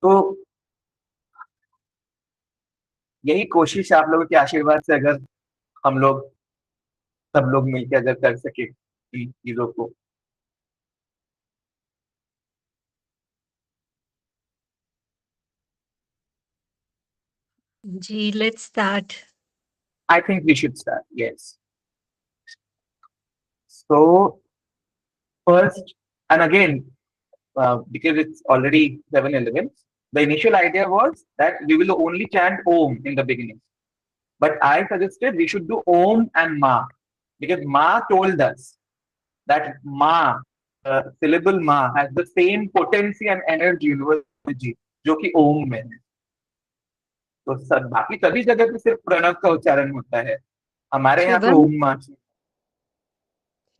तो यही कोशिश आप लोगों के आशीर्वाद से, अगर हम लोग सब लोग मिलकर अगर कर सके इन चीजों को। जी, let's start. I think we should start, yes. So first and again, because it's already 7:11, the initial idea was that we will only chant Om in the beginning. But I suggested we should do Om and Ma, because Ma told us that Ma, syllable Ma, has the same potency and energy, universal energy, जो कि ओम में है। तो सब बाकी सभी जगह पे सिर्फ प्रणव का उच्चारण होता है, हमारे यहाँ पे शुभम, ओम माँ।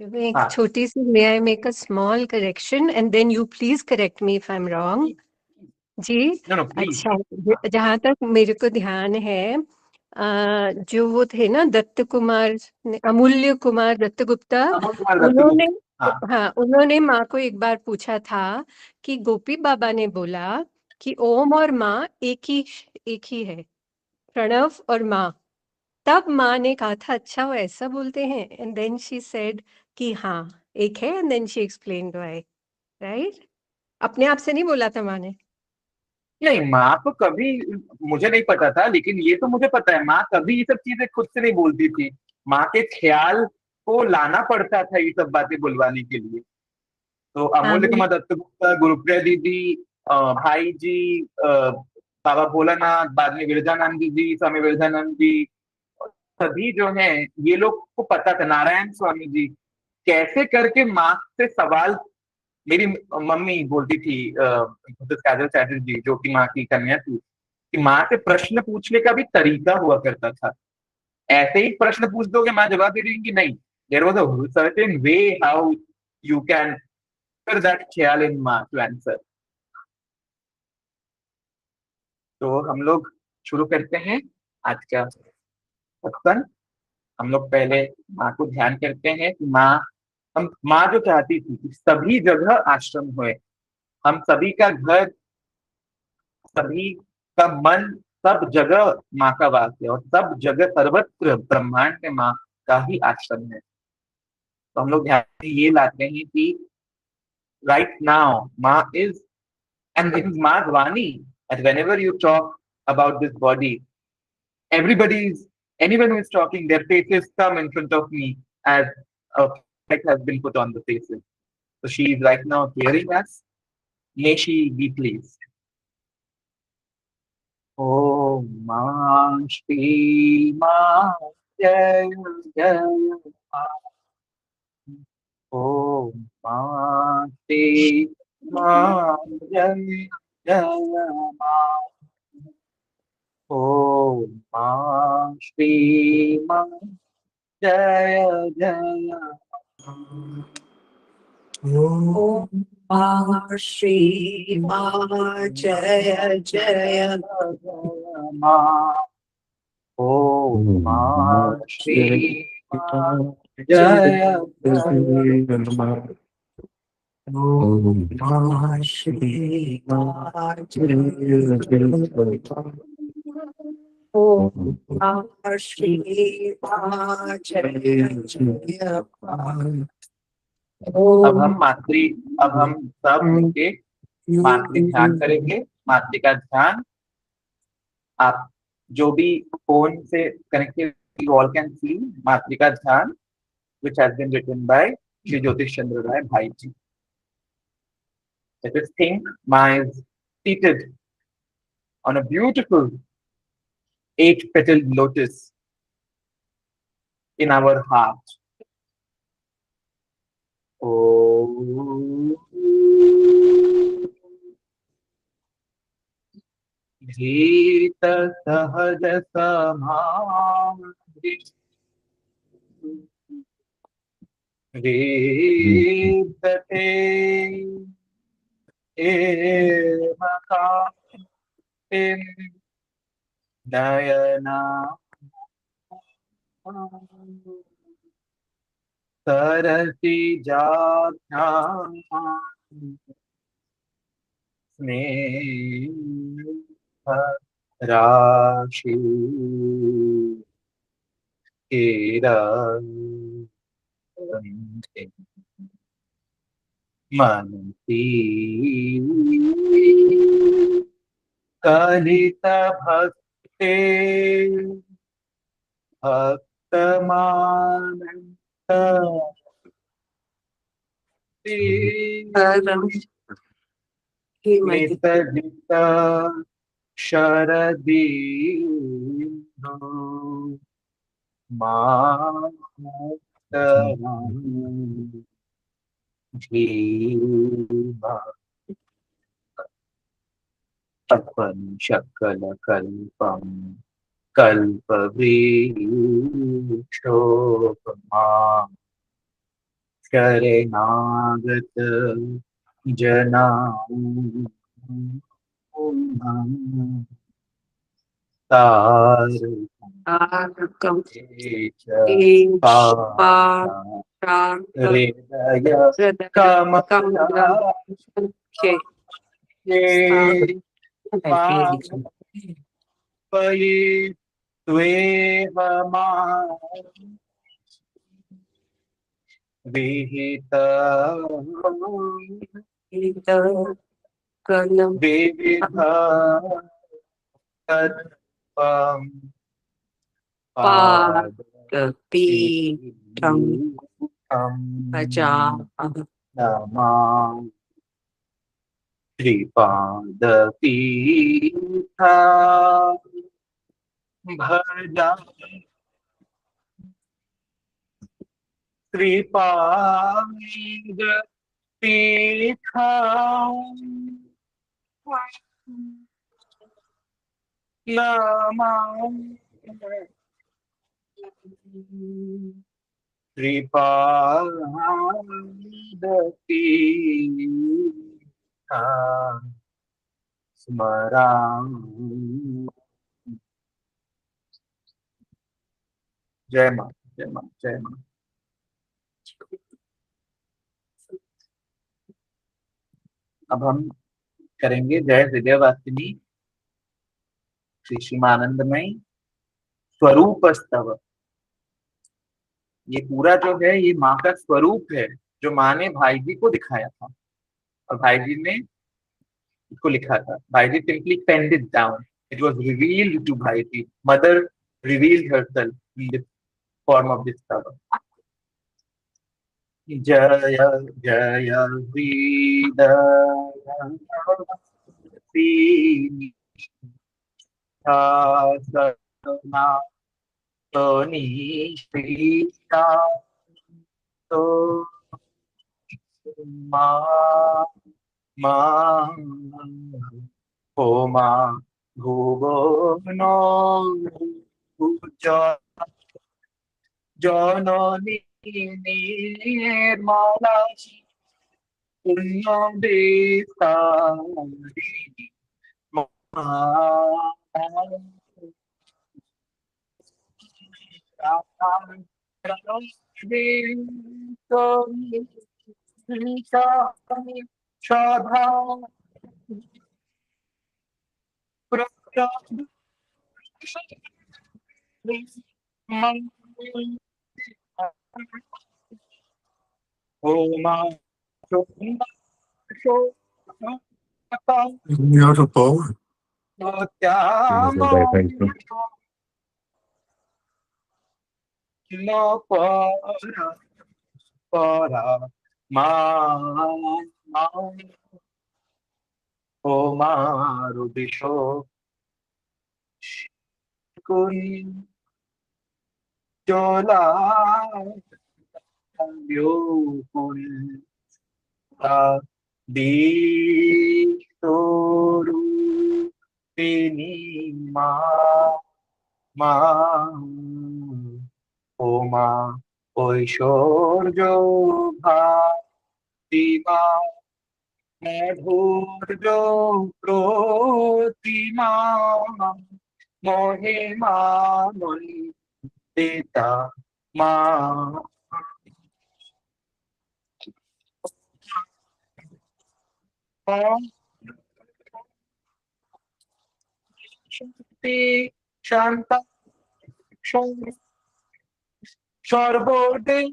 शुभम, एक हाँ। छोटी सी, may I make a small correction and then you please correct me if I am wrong. जी। No no please. अच्छा, जहाँ तक मेरे को ध्यान है, जो वो थे ना दत्त कुमार, अमूल्य कुमार दत्तगुप्ता, अमोल कुमार उन्होंने, दत्तगुप्त। हाँ। हाँ, उन्होंने माँ को एक बार पूछा था कि गोपी बाबा ने बोला कि ओम और माँ एक ही है, प्रणव और माँ। तब माँ ने कहा था अच्छा वो ऐसा बोलते हैं, एंड देन शी सेड कि हाँ एक है, and then she explained why. Right? अपने आप से नहीं बोला था माँ ने। नहीं, माँ तो कभी, मुझे नहीं पता था, लेकिन ये तो मुझे पता है, माँ कभी ये सब चीजें खुद से नहीं बोलती थी। माँ के ख्याल को लाना पड़ता था ये सब बातें बुलवाने के लिए। तो हाँ, अमूल्य कुमार दत्तगुप्ता, गुरुप्रिया दीदी, भाई जी, बाबा भोलानाथ, बाद में विरजानंद जी, स्वामी विरजानंद जी, सभी जो हैं, ये लोग को पता था, नारायण स्वामी जी, कैसे करके माँ से सवाल। मेरी मम्मी बोलती थी, मिसेस काजल चैटर्जी, जो कि माँ की कन्या थी, कि माँ से प्रश्न पूछने का भी तरीका हुआ करता था। ऐसे ही प्रश्न पूछ दोगे माँ जवाब दे देंगी नहीं। There was a certain way how you can कर दैट ख्याल इन माँ टू आंसर। तो हम लोग शुरू करते हैं आज का सत्संग। हम लोग पहले माँ को ध्यान करते हैं कि माँ, हम माँ जो चाहती थी कि सभी जगह आश्रम हुए, हम सभी का घर, सभी का मन, सब जगह माँ का वास है, और सब जगह सर्वत्र ब्रह्मांड में माँ का ही आश्रम है। तो हम लोग ध्यान में ये लाते हैं कि राइट नाउ माँ is, and this is Ma's Vani, and whenever you talk about this body, everybody's, anyone who is talking, their faces come in front of me as a light has been put on the faces. So she is right now hearing us. May she be pleased. Om Ma Shri Ma Jai Jai Ma. Om Ma Shri Ma Jai Jai Ma. ओम मा श्री मा जय जय Om Namah Shri Ma Jaya Jaya जय मा। ओम मा श्री मा जय जय Om Namah Shri Ma Jaya Jaya Om Namah Shri Ma Jaya Jaya अब हम Om मातृ, अब हम सब मिलके मातृ ध्यान करेंगे। मातृ का ध्यान, आप जो भी फोन से connected, you all can see मातृ का ध्यान which has been written by Shri Jyotish Chandra Rai Bhai ji. Let us think, Ma is seated on a beautiful eight-petaled lotus in our heart. Om Dhita Sahaja Samadhi Vedate Makatim Dayana सरसि जाभ्याम स्नेह राशि केरा मनती कलित भक्ते भक्तमानंत परम नित जित शरदीन्द्रो मातरम् धीमा अपन शकल कल्पम कल्पवृक्षोपमा शरणागत जना तारकम पाशा पाशांत हृदय हृदय कमला कमला के पये त्वेहमा विहित कलम विविध तत्त्वं पादपीठम अजा नमामि श्रीपादपीठा भजा श्रीपादपीठा नमामि श्रीपादपीठा स्मरामि। जय मां, जय मां, जय मां। अब हम करेंगे जय हृदयवासिनी श्री श्रीमानंदमयी स्वरूप स्तव। ये पूरा जो है ये माँ का स्वरूप है जो माँ ने भाई जी को दिखाया था और भाई जी ने इसको लिखा था। Bhai ji simply penned it down, it was revealed to Bhai ji, mother revealed herself in this form of this stava. जय जय हृदयवासिनी सना सोनी श्रीता तो माँ माँ होमा भुवनो जननी निर्मला पुण्यदेशारिणी श्रद्धा beautiful. ओ मारु दिशो जोला दीप्तोरूपिणी ओ माँ ऐश्वर्यो भातिमा मधुर्यो प्रोतिमा मोहे देता माँ Shanti Shanta Sarvode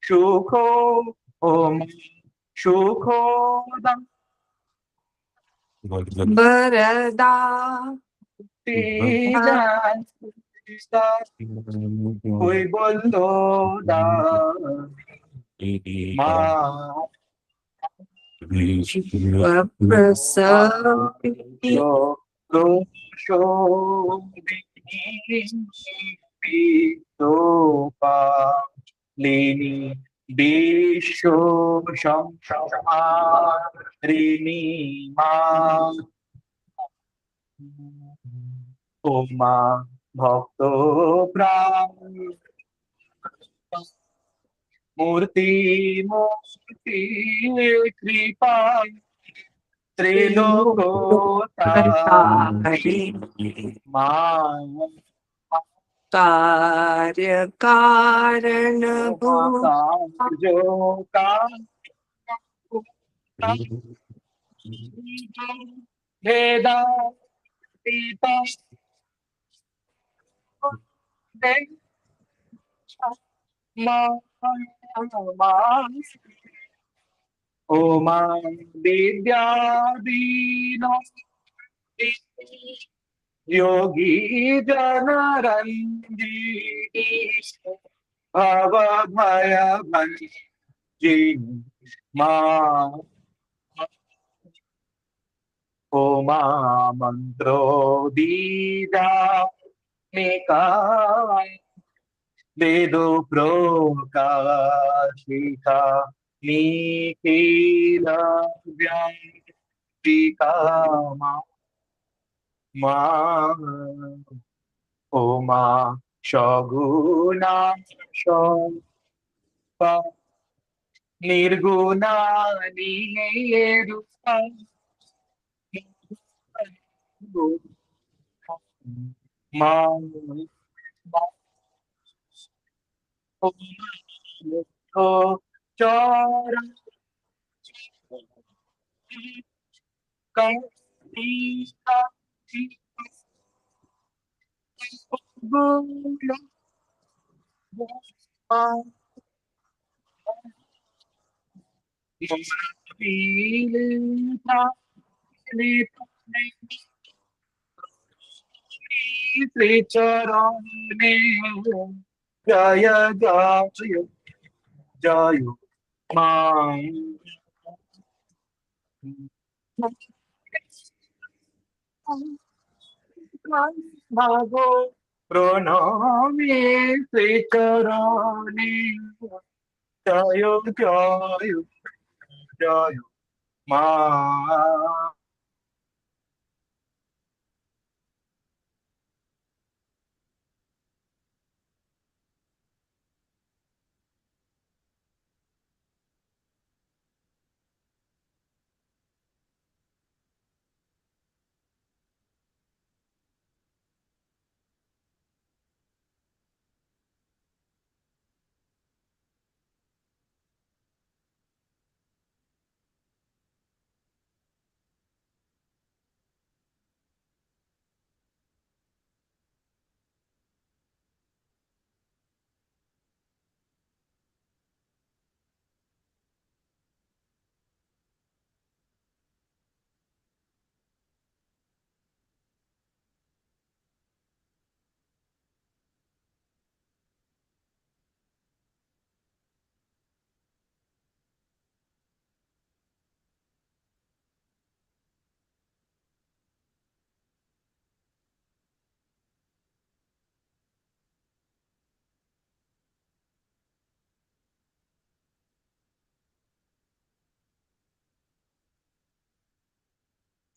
Shukho Om Shukhodam Varada Tijan Koi bollo da ma Vaprasaviti Yo Lo Sho Sopa Lini Bisho Sham Rini Ma Oma Bhakto Pram Murti Murti Kripa Trilokota Lokotari Ma Karya Karana Bhu Jo Ka Veda Pita Ma Ma Oma Vidya Dino Yogi Janaranji Bhava Bhaya Bhanji Ma Oma Mantro Dida Nika Vedo Prokashika Nikila Vyantika Ma Oma Shaguna Shopa Nirguna Nirupa Ma Oma Chara Kaisa Gula Sri Charane Jaya Jaya Jaya Mang Bhavo Pranami Sri Charane Jaya Jaya Jaya Mang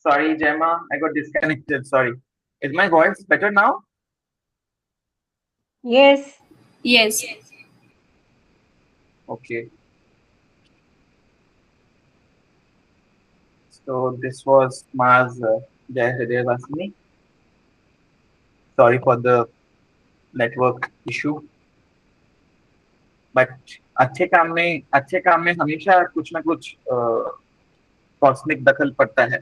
Sorry, Gemma, I got disconnected. Sorry. Is my voice better now? Yes. Yes. Okay. So this was Mars Jai Hridaya Vasini. Sorry for the network issue, but अच्छे काम में हमेशा कुछ ना कुछ cosmic दखल पड़ता है।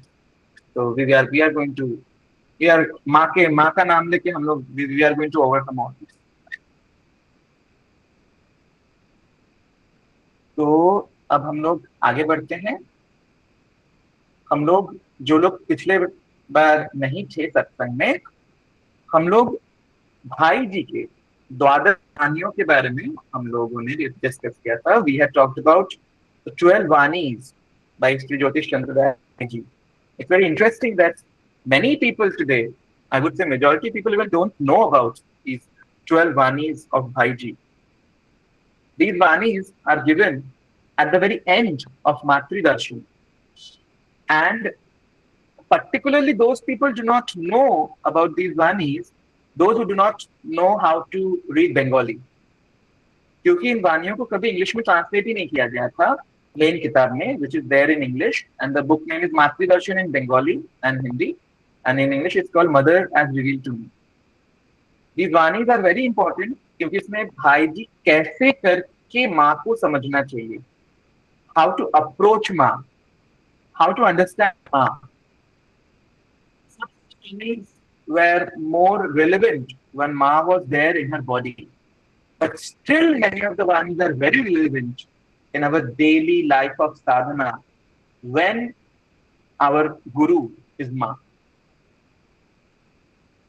तो we are going to, we are माँ का नाम लेके हम लोग we are going to overcome all this. तो अब हम लोग आगे बढ़ते हैं। हम लोग जो लोग पिछले बार नहीं थे सत्संग में, हम लोग भाई जी के द्वादश वाणियों के बारे में हम लोगों ने डिस्कस किया था। We have talked about 12 vanis by Shri Jyotish Chandra Das ji. It's very interesting that many people today, I would say majority people even don't know about these 12 Vanis of Bhaiji. These Vanis are given at the very end of Matri Darshan. And particularly those people do not know about these Vanis, those who do not know how to read Bengali. क्योंकि इन वानियों को कभी English में translate ही नहीं किया गया था main किताब में, which is there in English, and the book name is Matri Darshan in Bengali and Hindi, and in English it's called Mother as Revealed to Me. These वानीज are very important क्योंकि इसमें भाई जी कैसे करके माँ को समझना चाहिए, how to approach माँ, how to understand माँ. Such things were more relevant when माँ was there in her body. But still, many of the Vanis are very relevant in our daily life of sadhana when our Guru is Ma.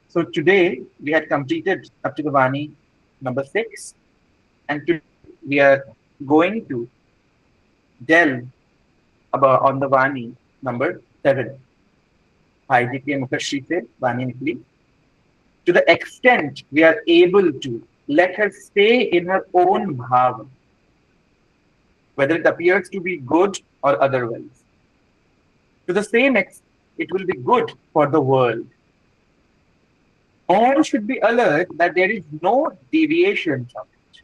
So today we had completed up to the Vani number 6, and today we are going to delve about on the Vani number 7. भाई जी के मुखश्री से वाणी निकली. To the extent we are able to let her stay in her own bhav, whether it appears to be good or otherwise. To the same extent, it will be good for the world. All should be alert that there is no deviation from it.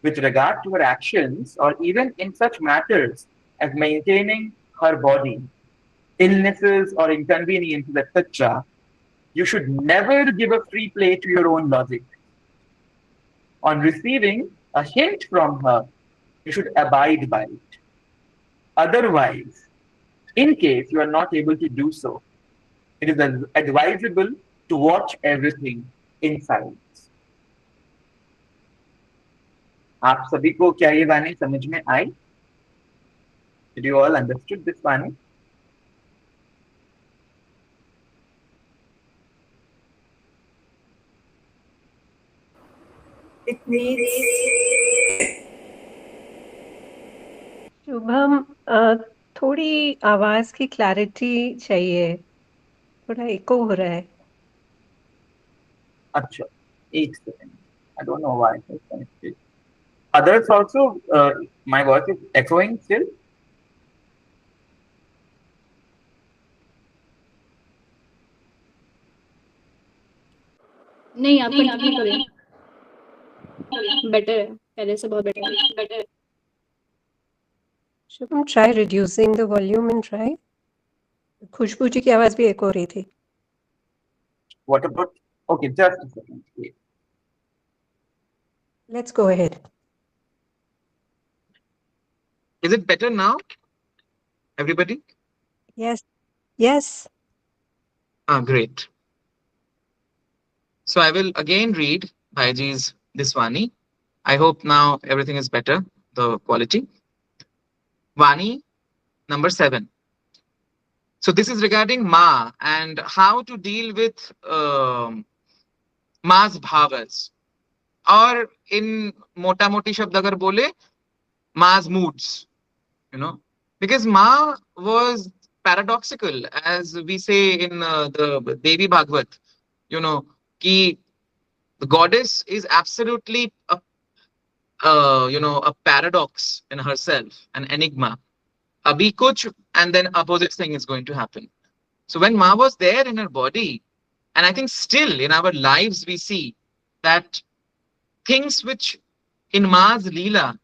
With regard to her actions, or even in such matters as maintaining her body, illnesses or inconveniences, etc., you should never give a free play to your own logic. On receiving a hint from her, you should abide by it. Otherwise, in case you are not able to do so, it is advisable to watch everything in silence. आप सभी को क्या ये वाणी समझ में आई? Did you all understood this Vani? It needs Shubham, थोड़ी आवाज की क्लैरिटी चाहिए, थोड़ा इको हो रहा है. अच्छा, एक second. I don't know why it is connected. Others also, my voice is echoing still. नहीं, आप कंटिन्यू करें. बेटर है, पहले से बहुत बेटर है. Shubham, try reducing the volume and try. Khushboo ji की आवाज भी इको हो रही थी. What about? Okay, just a second. Wait. Let's go ahead. Is it better now? Everybody? Yes, yes. Great. So I will again read Bhaiji's this Vani. I hope now everything is better, the quality. Vani number 7. So this is regarding Ma and how to deal with Ma's bhavas. Or in mota moti shabd agar bole, Ma's moods, you know, because Ma was paradoxical, as we say in the Devi Bhagavad, you know, ki the goddess is absolutely a a paradox in herself, an enigma. Abhi kuch, and then opposite thing is going to happen. So when Ma was there in her body, and I think still in our lives we see that things which in Ma's Leela,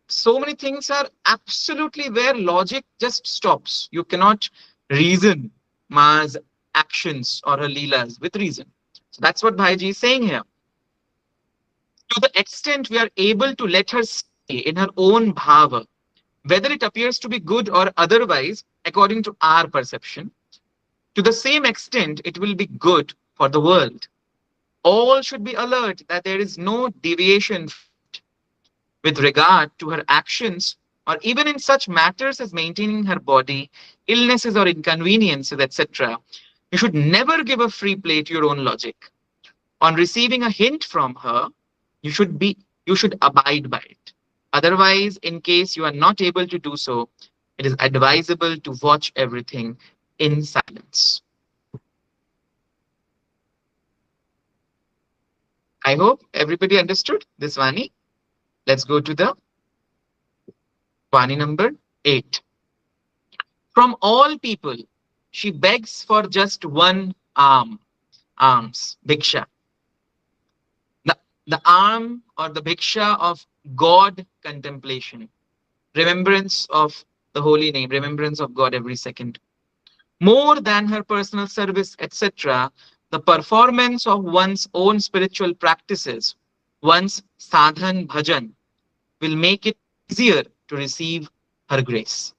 so many things are absolutely where logic just stops. You cannot reason Ma's actions or her Leelas with reason. So that's what Bhaiji is saying here. To the extent we are able to let her in her own bhava, whether it appears to be good or otherwise, according to our perception, to the same extent it will be good for the world. All should be alert that there is no deviation with regard to her actions, or even in such matters as maintaining her body, illnesses or inconveniences, etc. You should never give a free play to your own logic. On receiving a hint from her, you should abide by it. Otherwise, in case you are not able to do so, it is advisable to watch everything in silence. I hope everybody understood this Vani. Let's go to the Vani number 8. From all people, she begs for just one alms, bhiksha. The arm or the bhiksha of God contemplation, remembrance of the holy name, remembrance of God every second. More than her personal service, etc., the performance of one's own spiritual practices, one's sadhan bhajan, will make it easier to receive her grace.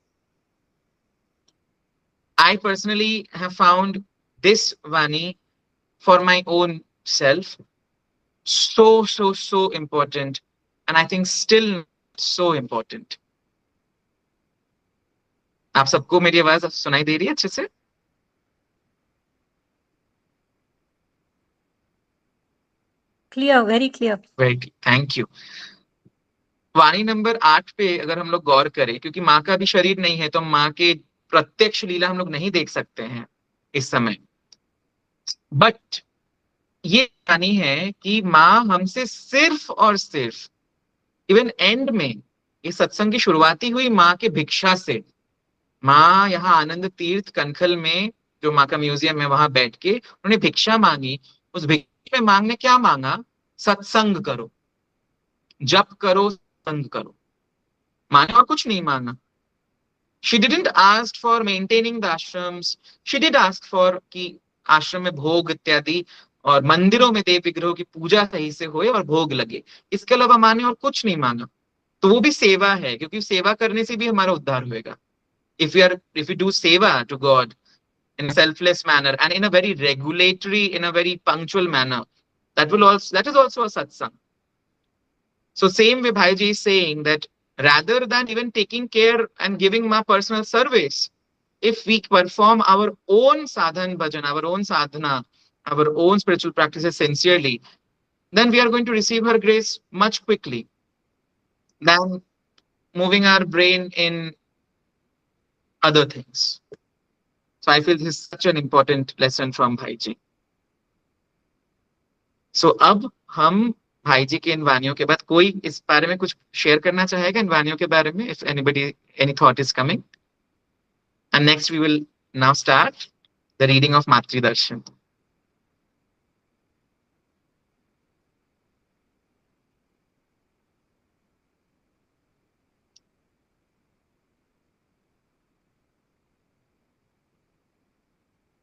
I personally have found this Vani for my own self so important, and I think still so important. आप सबको मेरी आवाज सुनाई दे रही है अच्छे से? Clear, very clear. Very clear. Thank you. Vani number 8 पे अगर हम लोग गौर करें, क्योंकि माँ का भी शरीर नहीं है तो माँ के प्रत्यक्ष लीला हम लोग नहीं देख सकते हैं इस समय, बट ये वाणी है कि माँ हमसे सिर्फ और सिर्फ इवन एंड में, इस सत्संग की शुरुआती हुई माँ के भिक्षा से। माँ यहाँ आनंद तीर्थ कनखल में जो माँ का म्यूजियम है वहां बैठ के उन्होंने भिक्षा मांगी। उस भिक्षा में मांगने क्या मांगा? सत्संग करो, जप करो, सत्संग करो। माँ ने और कुछ नहीं मांगा। She didn't ask for maintaining the ashrams. She did ask for कि आश्रम में भोग इत्यादि और मंदिरों में देव विग्रहों की पूजा सही से होए और भोग लगे। इसके अलावा माँ ने और कुछ नहीं मांगा। तो वो भी सेवा है, क्योंकि सेवा करने से भी हमारा उद्धार होएगा। If we do seva to God in a selfless manner and in a very regulatory, in a very punctual manner, that is also a satsang. So same way Bhaiji is saying that rather than even taking care and giving my personal service, if we perform our own sadhan bhajan, our own sadhana, our own spiritual practices sincerely, then we are going to receive her grace much quickly than moving our brain in other things. So I feel this is such an important lesson from Bhaiji. So अब हम भाईजी के इन वानियों के बाद कोई इस बारे में कुछ शेयर करना चाहेगा इन वानियों के बारे में? If anybody, any thought is coming. And next we will now start the reading of Matri Darshan.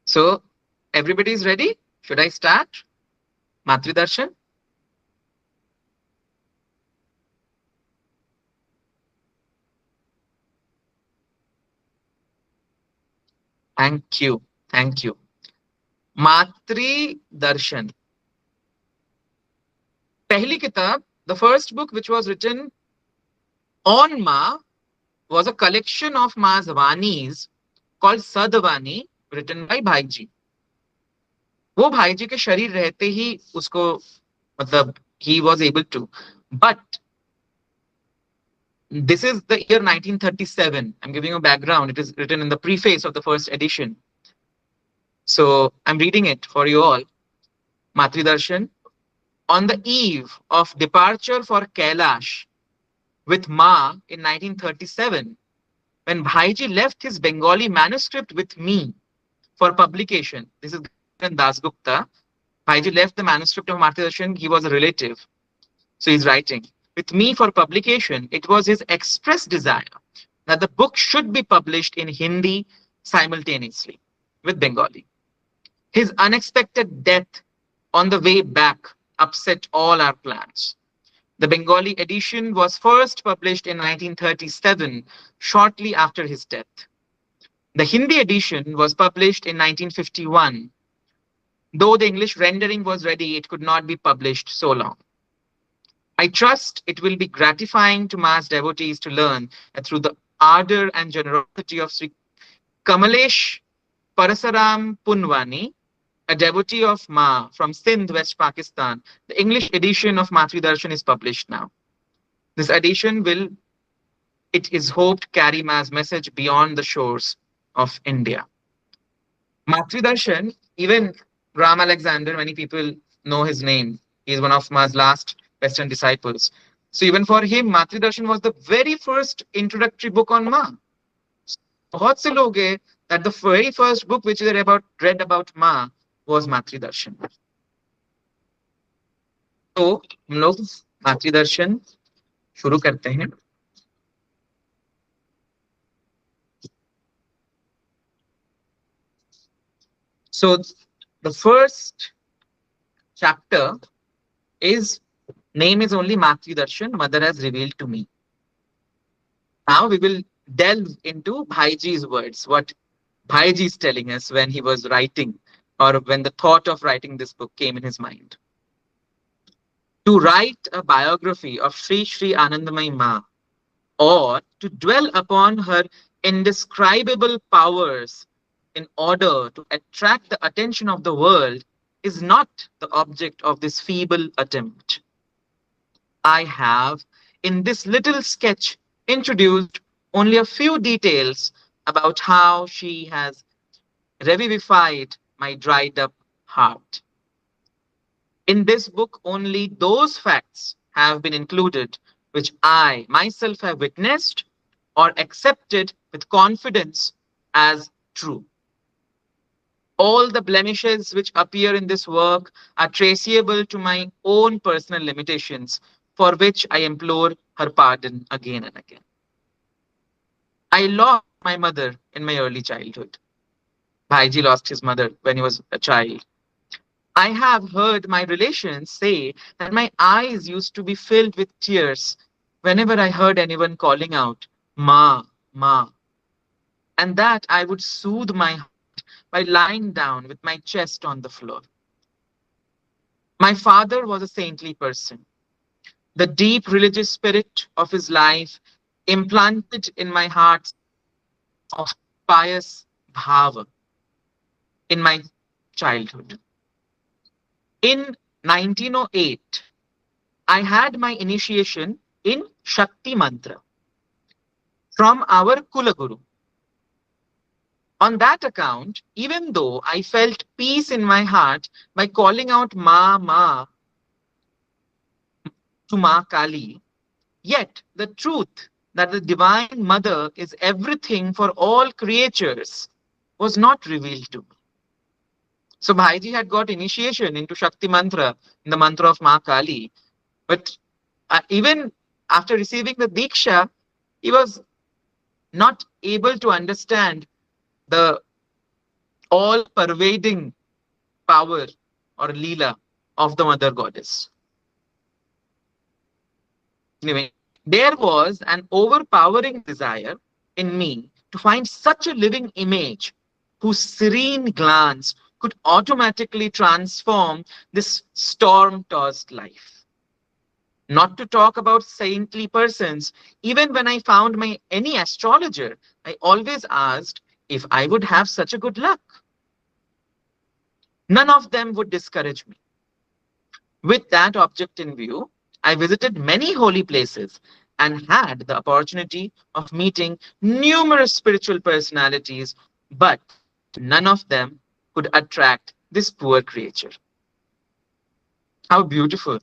So everybody is ready? Should I start Matri Darshan? Thank you. Thank you. Matri Darshan. Pehli kitab, the first book which was written on Ma, was a collection of Ma's Vanis called Sadvani, written by Bhaiji. वो भाईजी के शरीर रहते ही उसको मतलब he was able to. But this is the year 1937. I'm giving you a background. It is written in the preface of the first edition. So I'm reading it for you all. Matri Darshan. On the eve of departure for Kailash with Ma in 1937, when Bhaiji left his Bengali manuscript with me for publication, this is Dasgupta. Bhaiji left the manuscript of Matri Darshan. He was a relative. So he's writing. With me for publication, it was his express desire that the book should be published in Hindi simultaneously with Bengali. His unexpected death on the way back upset all our plans. The Bengali edition was first published in 1937, shortly after his death. The Hindi edition was published in 1951. Though the English rendering was ready, it could not be published so long. I trust it will be gratifying to mass devotees to learn that through the ardor and generosity of Sri Kamalesh Parasaram Punwani, a devotee of Ma from Sindh, West Pakistan, the English edition of Matri Darshan is published now. This edition will, it is hoped, carry Ma's message beyond the shores of India. Matri Darshan, even Ram Alexander, many people know his name. He is one of Ma's last Western disciples. So even for him, Matri Darshan was the very first introductory book on Ma. बहुत से लोग हैं that the very first book which they read about Ma was Matri Darshan. तो हम लोग मातृ दर्शन शुरू करते हैं. So the first chapter is name is only Matri Darshan, Mother has revealed to me. Now we will delve into Bhaiji's words, what Bhaiji is telling us when he was writing, or when the thought of writing this book came in his mind. To write a biography of Sri Sri Anandamayi Ma, or to dwell upon her indescribable powers in order to attract the attention of the world, is not the object of this feeble attempt. I have, in this little sketch, introduced only a few details about how she has revivified my dried up heart. In this book, only those facts have been included which I myself have witnessed or accepted with confidence as true. All the blemishes which appear in this work are traceable to my own personal limitations, for which I implore her pardon again and again. I lost my mother in my early childhood. Bhaiji lost his mother when he was a child. I have heard my relations say that my eyes used to be filled with tears whenever I heard anyone calling out, Ma, Ma, and that I would soothe my heart by lying down with my chest on the floor. My father was a saintly person. The deep religious spirit of his life implanted in my heart of pious bhava in my childhood. In 1908, I had my initiation in Shakti Mantra from our Kulaguru. On that account, even though I felt peace in my heart by calling out Ma, Ma to Ma Kali, yet the truth that the Divine Mother is everything for all creatures was not revealed to me. So Bhaiji had got initiation into Shakti Mantra, in the mantra of Ma Kali, but even after receiving the Diksha, he was not able to understand the all-pervading power or Leela of the Mother Goddess. Anyway, there was an overpowering desire in me to find such a living image whose serene glance could automatically transform this storm-tossed life. Not to talk about saintly persons, even when I found any astrologer, I always asked if I would have such a good luck. None of them would discourage me. With that object in view, I visited many holy places and had the opportunity of meeting numerous spiritual personalities, but none of them could attract this poor creature. How beautiful.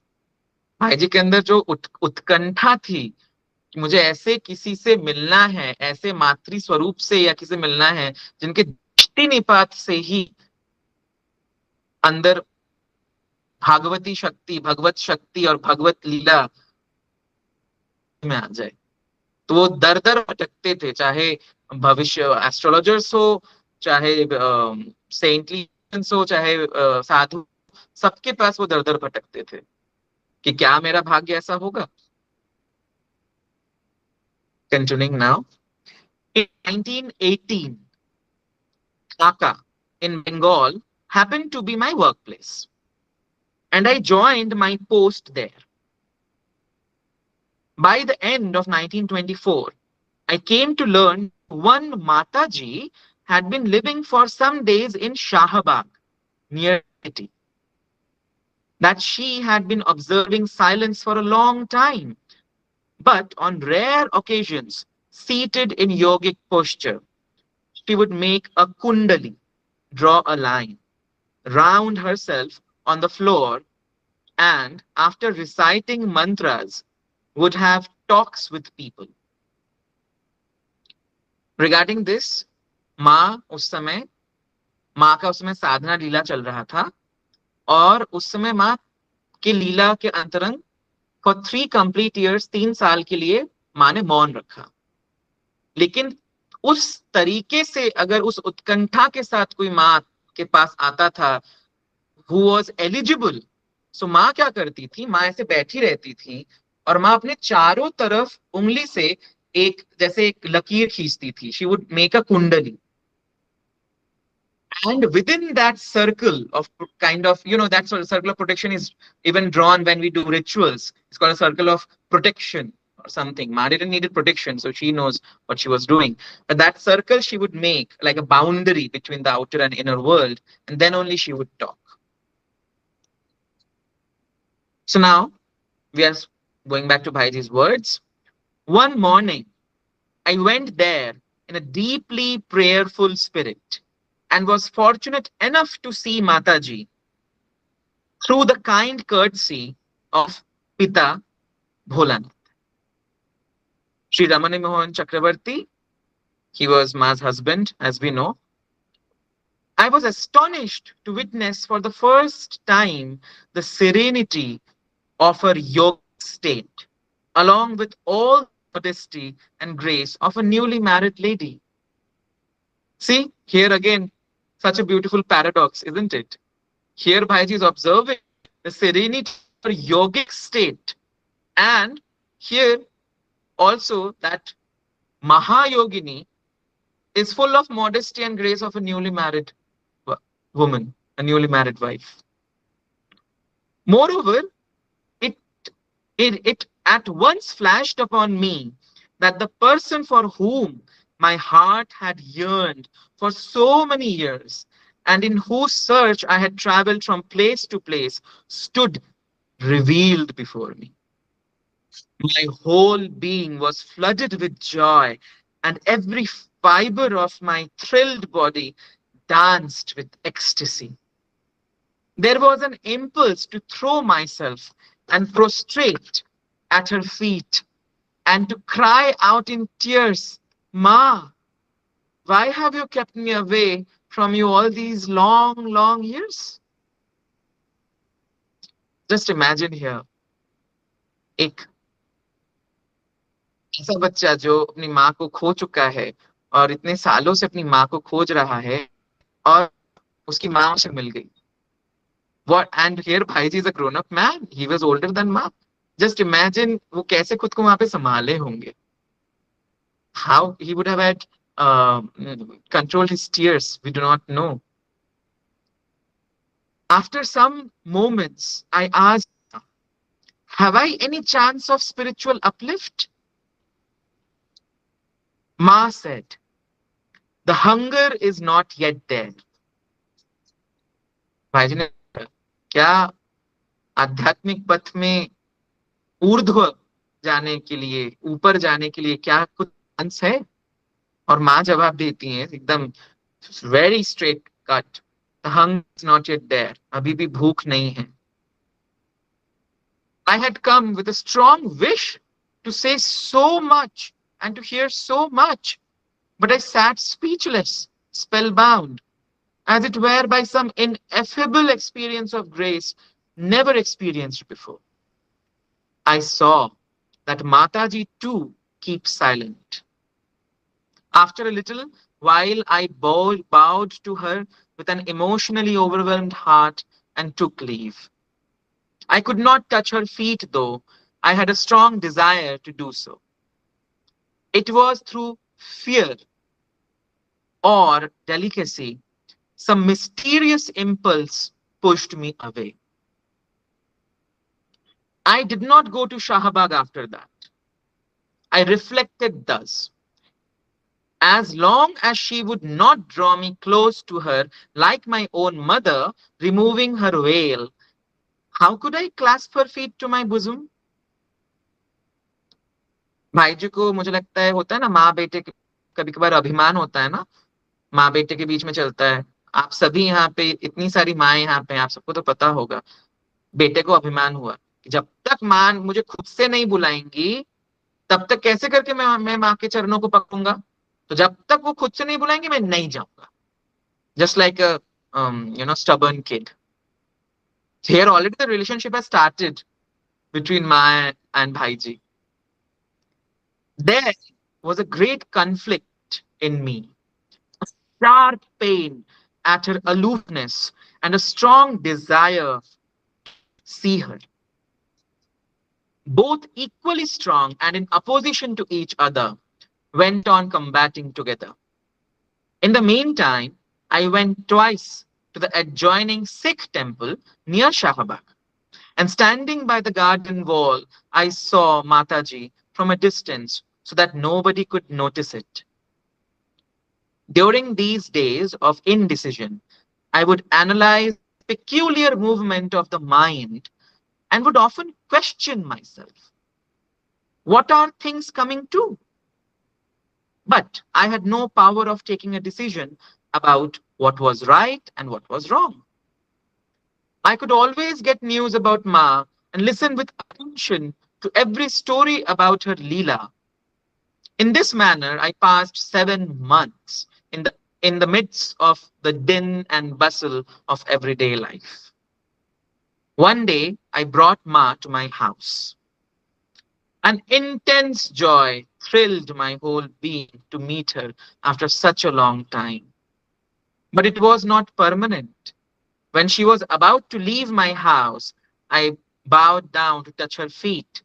भाईजी के अंदर जो उत्कंठा थी कि मुझे ऐसे किसी से मिलना है, ऐसे मातृ स्वरूप से या किसी से मिलना है जिनके दृष्टि निपात से ही अंदर भागवती शक्ति, भगवत शक्ति और भगवत लीला में आ जाए. तो वो दर दर भटकते थे, चाहे भविष्य एस्ट्रोलॉजर्स हो, चाहे सेंटली हो, चाहे साधु, सबके पास वो दर दर भटकते थे. कि क्या मेरा भाग्य ऐसा होगा? Continuing now. In 1918, Dhaka in Bengal happened to be my workplace, and I joined my post there. By the end of 1924, I came to learn one Mataji had been living for some days in Shahabag, near the city. That she had been observing silence for a long time, but on rare occasions, seated in yogic posture, she would make a kundali, draw a line, round herself on the floor, and after reciting mantras, would have talks with people. Regarding this, माँ का उस समय साधना लीला चल रहा था, और उस समय माँ के लीला के अंतरंग फॉर 3 कंप्लीट ईयर्स, 3 साल के लिए माँ ने मौन रखा. लेकिन उस तरीके से अगर उस उत्कंठा के साथ कोई माँ के पास आता था who was eligible, so माँ क्या करती थी, माँ ऐसे बैठी रहती थी और माँ अपने चारों तरफ उंगली से एक जैसे एक लकीर खींचती थी. She would make a kundali. And within that circle of kind of, that sort of circle of protection is even drawn when we do rituals. It's called a circle of protection or something. Ma didn't need protection, so she knows what she was doing. But that circle she would make like a boundary between the outer and inner world, and then only she would talk. So now we are going back to Bhaiji's words. One morning, I went there in a deeply prayerful spirit, and was fortunate enough to see Mataji through the kind courtesy of Pita Bholanath. Sri Ramani Mohan Chakravarti, he was Ma's husband, as we know. I was astonished to witness for the first time the serenity of her yoga state, along with all modesty and grace of a newly married lady. See, here again, such a beautiful paradox, isn't it? Here Bhaiji is observing the serenity of a yogic state, and here also that Mahayogini is full of modesty and grace of a newly married woman, a newly married wife. Moreover, it at once flashed upon me that the person for whom my heart had yearned for so many years, and in whose search I had traveled from place to place, stood revealed before me. My whole being was flooded with joy, and every fiber of my thrilled body danced with ecstasy. There was an impulse to throw myself and prostrate at her feet, and to cry out in tears, Ma, why have you kept me away from you all these long, long years? Just imagine here, एक ऐसा बच्चा जो अपनी माँ को खो चुका है और इतने सालों से अपनी माँ को खोज रहा है, और उसकी माँ उसे मिल गई. What? And here Bhaiji is a grown-up man. He was older than Ma. Just imagine वो कैसे खुद को वहां पे संभाले होंगे. How he would have had controlled his tears, we do not know. After some moments, I asked, have I any chance of spiritual uplift? Ma said, the hunger is not yet there. भाईजी ने क्या आध्यात्मिक पथ में ऊर्ध्व जाने के लिए, ऊपर जाने के लिए क्या कुछ चांस है? और माँ जवाब देती है एकदम very straight cut, the hunger is not yet there. अभी भी भूख नहीं है. I had come with a strong wish to say so much and to hear so much, but I sat speechless, spellbound, as it were by some ineffable experience of grace never experienced before. I saw that Mataji too keeps silent. After a little while, I bowed to her with an emotionally overwhelmed heart and took leave. I could not touch her feet, though I had a strong desire to do so. It was through fear or delicacy, some mysterious impulse pushed me away. I did not go to Shahabag after that. I reflected thus. As long as she would not draw me close to her like my own mother, removing her veil, how could I clasp her feet to my bosom? भाई जी को मुझे लगता है होता है ना, माँ बेटे के कभी कभार अभिमान होता है ना, माँ बेटे के बीच में चलता है। आप सभी यहाँ पे, इतनी सारी माँ यहाँ पे, आप सबको तो पता होगा। बेटे को अभिमान हुआ कि जब तक माँ मुझे खुद से नहीं बुलाएंगी तब तक कैसे करके मैं माँ के चरणों को पकड़ूंगा। तो जब तक वो खुद से नहीं बुलाएंगे मैं नहीं जाऊंगा। Just like stubborn kid. Here already the relationship has started between Ma and Bhaiji. There was a great conflict in me, a sharp pain at her aloofness, and a strong desire to see her. Both equally strong and in opposition to each other, went on combating together. In the meantime, I went twice to the adjoining Sikh temple near Shahabag, and standing by the garden wall, I saw Mataji from a distance so that nobody could notice it. During these days of indecision, I would analyze peculiar movement of the mind and would often question myself. What are things coming to? But I had no power of taking a decision about what was right and what was wrong. I could always get news about Ma and listen with attention to every story about her Leela. In this manner, I passed 7 months in the midst of the din and bustle of everyday life. One day, I brought Ma to my house. An intense joy thrilled my whole being to meet her after such a long time. But it was not permanent. When she was about to leave my house, I bowed down to touch her feet,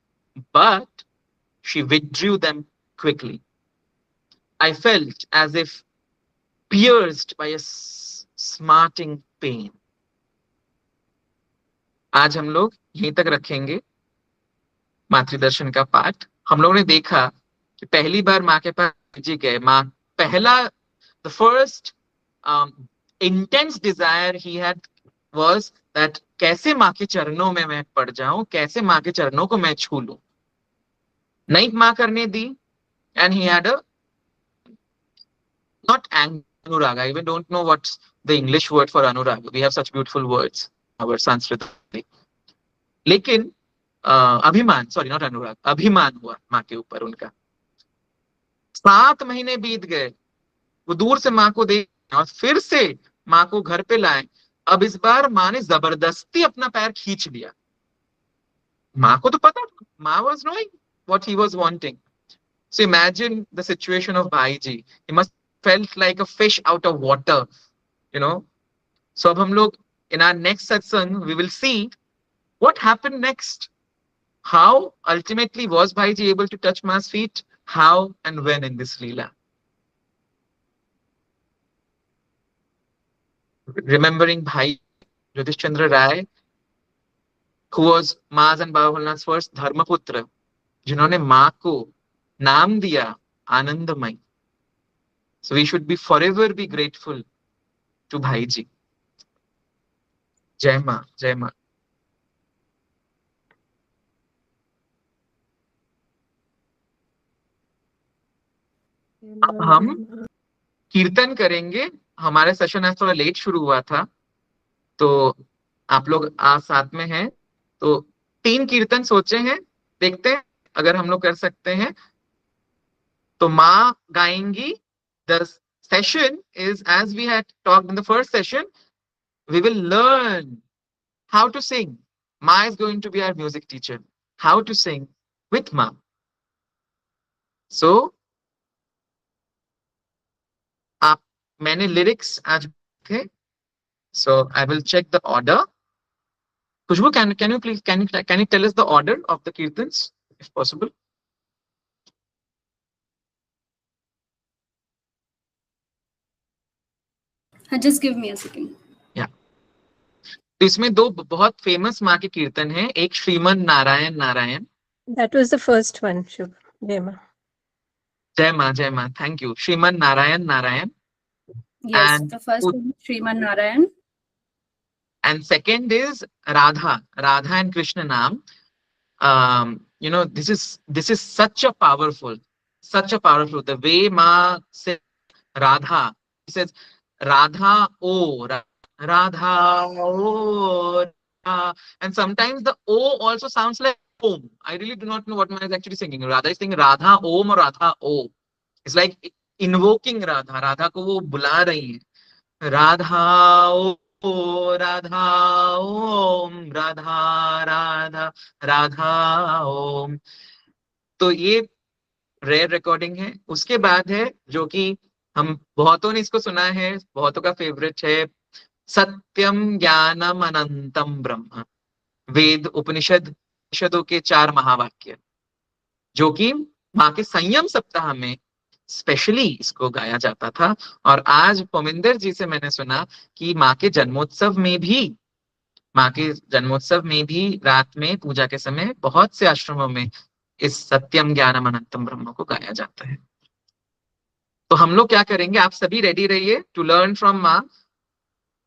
but she withdrew them quickly. I felt as if pierced by a smarting pain. आज हम लोग यहीं तक रखेंगे मातृदर्शन का पाठ। हम लोगों ने देखा कि पहली बार माँ के पास जी गए, माँ पहला the first intense desire he had was that कैसे माँ के चरणों में मैं पड़ जाऊं, कैसे माँ के चरणों को मैं छू लूं। नहीं माँ करने दी, and he had a not anurag, I even don't know what's the English word for anurag. We have such beautiful words our Sanskrit. लेकिन अभिमान, सॉरी नॉट अनुराग, अभिमान हुआ माँ के ऊपर उनका। 7 महीने बीत गए, वो दूर से माँ को देख और फिर से माँ को घर पे लाए। अब इस बार माँ ने जबरदस्ती अपना पैर खींच लिया। माँ को तो पता था, माँ was knowing what he was wanting. So imagine the situation of Bhaiji. He must felt like a fish out of water, you know. So अब हम लोग in our next satsang we will see what happened next. How ultimately was Bhaiji able to touch Ma's feet? How and when in this Leela? Remembering Bhai Yudhishthira Rai, who was Ma's and Baba Bholnath's first Dharmaputra, जिन्होंने माँ को नाम दिया आनंदमयी. So we should be forever be grateful to Bhaiji. जय माँ, जय माँ. अब हम कीर्तन करेंगे. हमारे सेशन आज थोड़ा लेट शुरू हुआ था, तो आप लोग आज साथ में हैं, तो 3 कीर्तन सोचे हैं. देखते हैं अगर हम लोग कर सकते हैं. तो माँ गाएंगी. The session is, as we had talked in the first session, we will learn how to sing. Ma is going to be our music teacher. How to sing with Ma. So मैंने lyrics आज थे, so I will check the order. Khushbu, can you please can you tell us the order of the kirtans, if possible? Just give me a second. Yeah. तो इसमें दो बहुत famous माँ के कीर्तन हैं, एक Shriman Narayan Narayan. That was the first one, Shubh. Jai Ma. जय माँ, thank you. Shriman Narayan Narayan. Yes, And the first one is Sriman Narayan. And second is Radha and Krishna Naam. You know, this is such a powerful, the way Ma says Radha. He says Radha O, Radha O, and sometimes the O also sounds like Om. I really do not know what Ma is actually singing. Radha is saying Radha Om or Radha O. It's like invoking Radha. Radha को वो बुला रही है. Radha O. Radha ओम, राधा राधा राधा ओम. तो ये rare recording है. उसके बाद है जो कि हम बहुतों ने इसको सुना है, बहुतों का फेवरेट है, सत्यम ज्ञानम अनंतम ब्रह्म. वेद उपनिषदों के 4 महावाक्य जो कि माँ के संयम सप्ताह में स्पेशली इसको गाया जाता था. और आज पोमिंदर जी से मैंने सुना कि माँ के जन्मोत्सव में भी रात में पूजा के समय बहुत से आश्रमों में इस सत्यम ज्ञानम अनंतम ब्रह्म को गाया जाता है. तो हम लोग क्या करेंगे, आप सभी रेडी रहिए टू लर्न फ्रॉम माँ.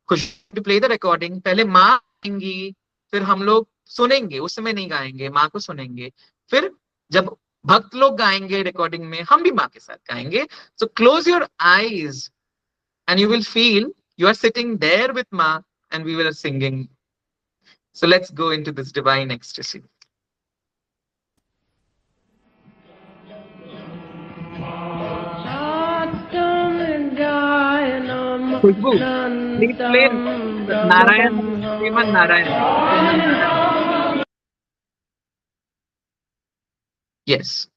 खुश टू प्ले द रिकॉर्डिंग. पहले माँ गाएंगी, फिर हम लोग सुनेंगे. उस समय नहीं गाएंगे, माँ को सुनेंगे. फिर जब भक्त लोग गाएंगे रिकॉर्डिंग में, हम भी माँ के साथ गाएंगे. So close your eyes and you will feel you are sitting there with Ma and we were singing. So let's go into this divine ecstasy. Khushbu, please play Narayan, Sriman Narayan. Yes.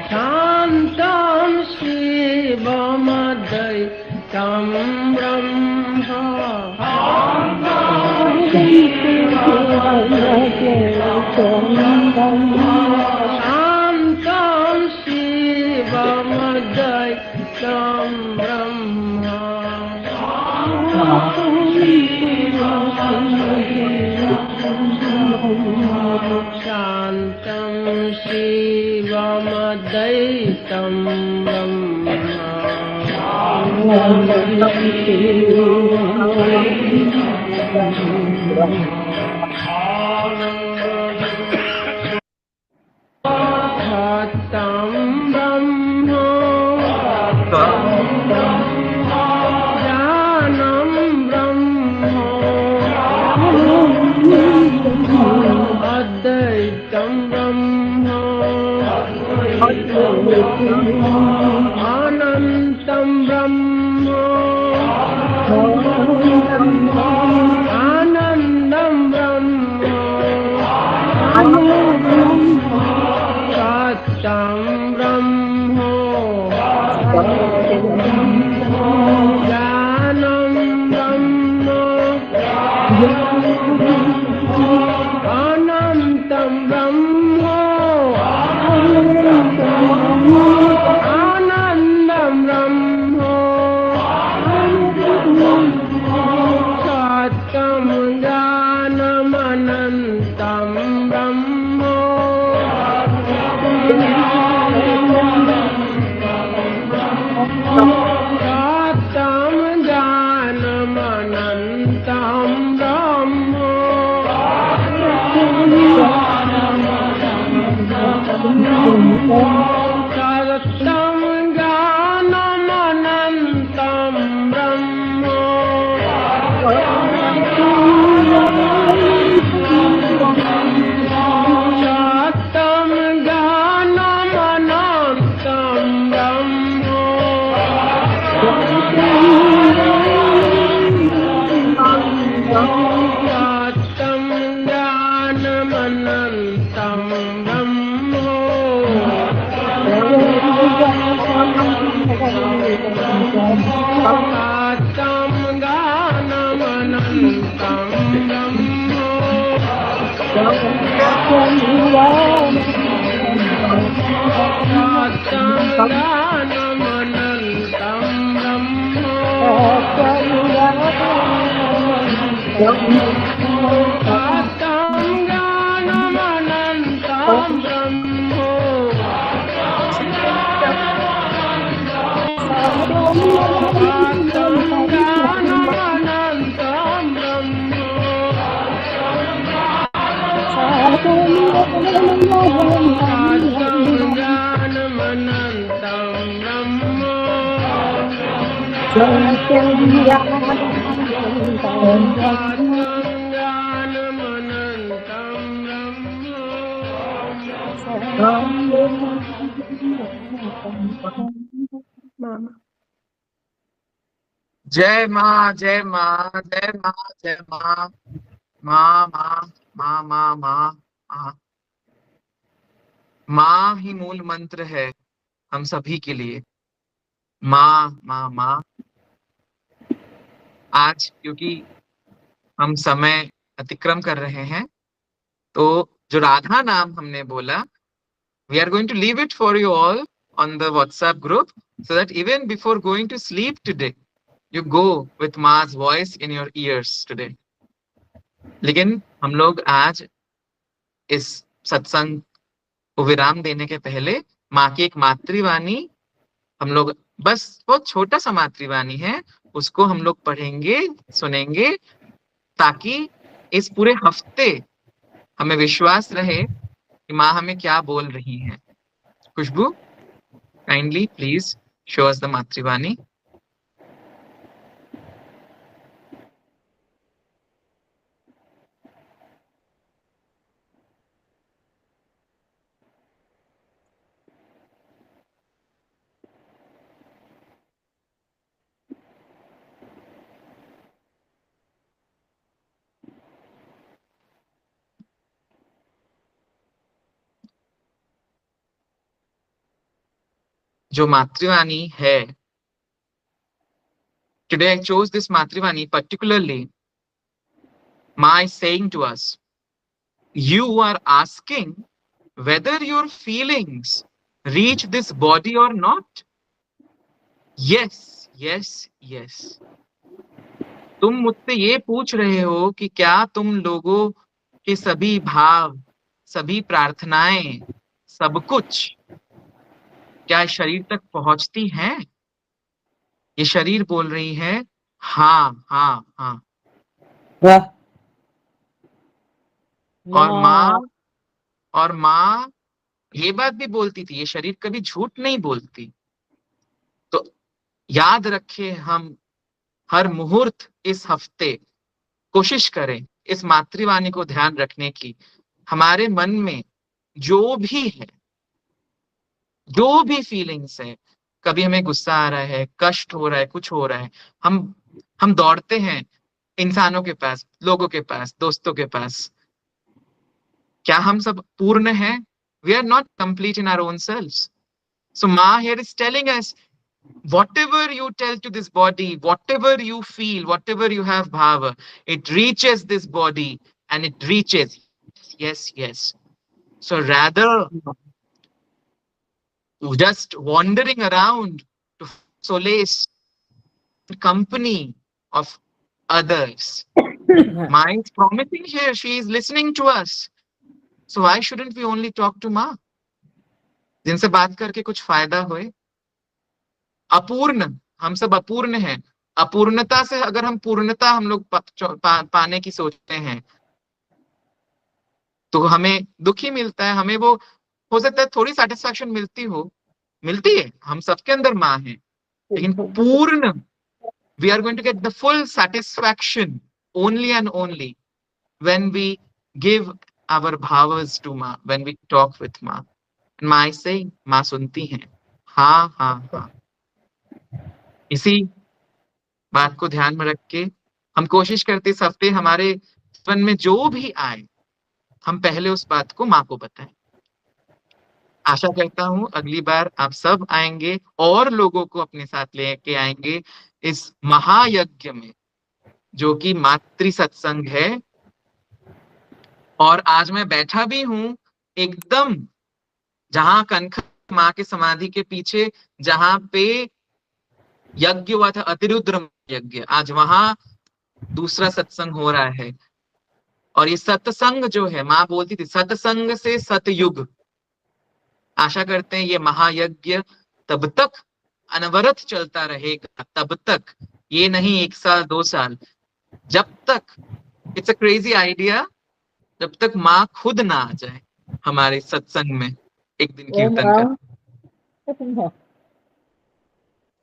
शान्तं शिवमद्वैतं ब्रह्म शान्तं शिवमद्वैतं ब्रह्म शान्तं शिवमद्वैतं ब्रह्म सत्यं ब्रह्म ज्ञानं ब्रह्म अद्वैतं ब्रह्म अनन्तं ब्रह्म आनन्दं ब्रह्म सत्यं ब्रह्म ज्ञानं ब्रह्म अनन्तं ब्रह्म आनन्दं ब्रह्म सत्यं ज्ञानमनन्तं ब्रह्म सत्यं ज्ञानमनन्तं ब्रह्म सत्यं ज्ञानमनन्तं ब्रह्म सत्यं ज्ञानमनन्तं ब्रह्म सत्यं ज्ञानमनन्तं ब्रह्म सत्यं ज्ञानमनन्तं सत्यं ज्ञानमनन्तं सत्यं ज्ञानमनन्तं मामा जय माँ जय माँ जय माँ जय माँ। माँ माँ माँ माँ माँ माँ माँ ही मूल मंत्र है हम सभी के लिए। माँ माँ माँ। आज क्योंकि हम समय अतिक्रम कर रहे हैं तो जो राधा नाम हमने बोला, we are going to leave it for you all on the WhatsApp group so that even before going to sleep today you go with Ma's voice in your ears today. लेकिन हम लोग आज इस सत्संग को विराम देने के पहले माँ की एक मातृवाणी हम लोग, बस बहुत छोटा सा मातृवाणी है, उसको हम लोग पढ़ेंगे सुनेंगे ताकि इस पूरे हफ्ते हमें विश्वास रहे कि माँ हमें क्या बोल रही हैं। Khushboo, kindly please show us the Matrivani. जो मातृवाणी है, today I chose this Matrivani particularly. Ma is saying to us, you are asking whether your feelings reach this body or not. Yes, yes, yes. तुम मुझसे ये पूछ रहे हो कि क्या तुम लोगों के सभी भाव, सभी प्रार्थनाएं, सब कुछ क्या शरीर तक पहुंचती हैं? ये शरीर बोल रही है हाँ हाँ हाँ। वाह और माँ ये बात भी बोलती थी, ये शरीर कभी झूठ नहीं बोलती। तो याद रखे हम हर मुहूर्त इस हफ्ते कोशिश करें इस मातृवाणी को ध्यान रखने की। हमारे मन में जो भी है, जो भी फीलिंग्स है, कभी हमें गुस्सा आ रहा है, कष्ट हो रहा है, कुछ हो रहा है, हम दौड़ते हैं इंसानों के पास, लोगों के पास, दोस्तों के पास। क्या हम सब पूर्ण हैं? We are not complete in our own selves. So Ma here is telling us, whatever you tell to this body, whatever you feel, whatever you have bhava, it reaches this body and it reaches. Yes, yes. So rather just wandering around to solace the company of others. Ma is promising here, she is listening to us. So why shouldn't we only talk to Ma? जिनसे बात करके कुछ फायदा होए। अपूर्ण, हम सब अपूर्ण हैं। अपूर्णता से अगर हम पूर्णता हम लोग पाने की सोचते हैं तो हमें दुख ही मिलता है। हमें वो हो सकता है थोड़ी सेटिस्फैक्शन मिलती है, हम सबके अंदर माँ है, लेकिन पूर्ण we are going to get the full satisfaction only and only when we give our bhavas to Ma, when we talk with Ma. And Ma is saying, माँ सुनती हैं, हाँ हाँ हाँ। इसी बात को ध्यान में रख के हम कोशिश करते इस हफ्ते हमारे जीवन में जो भी आए, हम पहले उस बात को माँ को बताएं। आशा करता हूं अगली बार आप सब आएंगे और लोगों को अपने साथ लेके आएंगे इस महायज्ञ में, जो कि मातृ सत्संग है। और आज मैं बैठा भी हूं एकदम जहां कनखा माँ के समाधि के पीछे, जहां पे यज्ञ हुआ था, अतिरुद्र यज्ञ, आज वहां दूसरा सत्संग हो रहा है। और ये सत्संग जो है, माँ बोलती थी सत्संग से सतयुग। आशा करते हैं ये महायज्ञ तब तक अनवरत चलता रहेगा, तब तक, ये नहीं 1 साल 2 साल, जब तक, इट्स अ क्रेजी आइडिया, जब तक माँ खुद ना आ जाए हमारे सत्संग में एक दिन कीर्तन कर।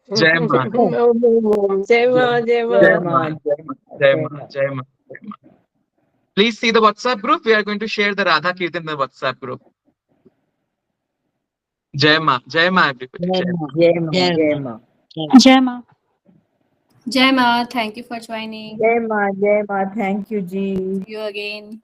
जय माँ, जय माँ, जय माँ, जय माँ, जय माँ, जय माँ। Please see the WhatsApp group. We are going to share the Radha Kirtan in the WhatsApp group. Jai Ma, everybody. जय माँ, जय माँ, जय माँ, जय माँ। Jai Ma, thank you for joining. जय माँ, थैंक यू जी। You again.